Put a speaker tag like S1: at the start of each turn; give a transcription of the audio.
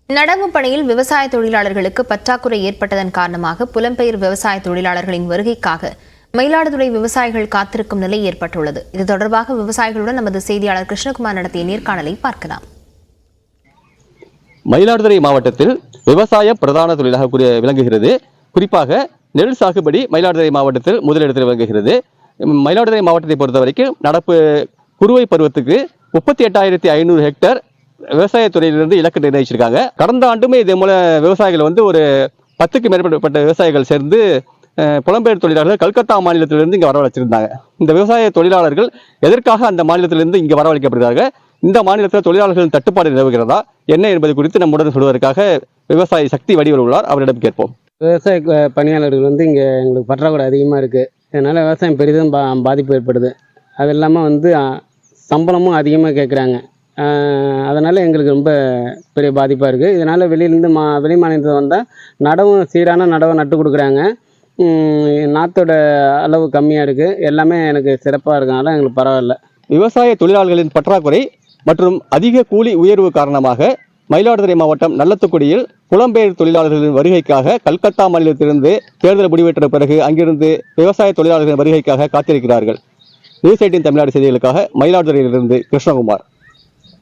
S1: நடவு பணியில் விவசாய தொழிலாளர்களுக்கு பற்றாக்குறை ஏற்பட்டதன் காரணமாக புலம்பெயர் விவசாய தொழிலாளர்களின் வருகைக்காக மயிலாடுதுறை விவசாயிகள் காத்திருக்கும் நிலை ஏற்பட்டுள்ளது. இது தொடர்பாக விவசாயிகளுடன் நமது செய்தியாளர் கிருஷ்ணகுமார் நடத்திய நேர்காணலை பார்க்கலாம்.
S2: மயிலாடுதுறை மாவட்டத்தில் விவசாய பிரதான தொழிலாக விளங்குகிறது. குறிப்பாக நெல் சாகுபடி மயிலாடுதுறை மாவட்டத்தில் முதலிடத்தில் விளங்குகிறது. மயிலாடுதுறை மாவட்டத்தை பொறுத்தவரைக்கும் நடப்பு குறுவை பருவத்துக்கு 38,500 ஹெக்டேர் விவசாய துறையிலிருந்து இலக்கு நிர்ணயிச்சிருக்காங்க. கடந்த ஆண்டுமே இதே மூல விவசாயிகள் ஒரு 10க்கு மேற்பட்ட விவசாயிகள் சேர்ந்து புலம்பெயர் தொழிலாளர்கள் கல்கத்தா மாநிலத்திலிருந்து இங்கே வரவழைச்சிருந்தாங்க. இந்த விவசாய தொழிலாளர்கள் எதற்காக அந்த மாநிலத்திலிருந்து இங்கே வரவழைக்கப்படுகிறார்கள், இந்த மாநிலத்தில் தொழிலாளர்களின் தட்டுப்பாடு நிலவுகிறதா என்ன என்பது குறித்து நம்முடன் சொல்வதற்காக விவசாயி சக்தி வடிவில் உள்ளார். அவரிடம் கேட்போம்.
S3: விவசாய பணியாளர்கள் இங்கே எங்களுக்கு பற்றாக்குறை அதிகமாக இருக்குது. இதனால் விவசாயம் பெரிதும் பாதிப்பு ஏற்படுது. அது இல்லாமல் சம்பளமும் அதிகமாக கேட்குறாங்க. அதனால் எங்களுக்கு ரொம்ப பெரிய பாதிப்பாக இருக்குது. இதனால் வெளியிலேருந்து வெளி மாநிலத்தில் வந்தால் நடவும் சீரான நடவை நட்டு கொடுக்குறாங்க. நாற்றோட அளவு கம்மியாக இருக்குது. எல்லாமே எனக்கு சிறப்பாக இருக்கனால எங்களுக்கு பரவாயில்ல.
S2: விவசாய தொழிலாளர்களின் பற்றாக்குறை மற்றும் அதிக கூலி உயர்வு காரணமாக மயிலாடுதுறை மாவட்டம் நல்லத்துக்குடியில் புலம்பெயர் தொழிலாளர்களின் வருகைக்காக கல்கத்தா மாநிலத்திலிருந்து தேர்தல் முடிவெற்ற பிறகு அங்கிருந்து விவசாய தொழிலாளர்களின் வருகைக்காக காத்திருக்கிறார்கள். நியூஸ் 18 தமிழ்நாடு செய்திகளுக்காக மயிலாடுதுறையிலிருந்து கிருஷ்ணகுமார்.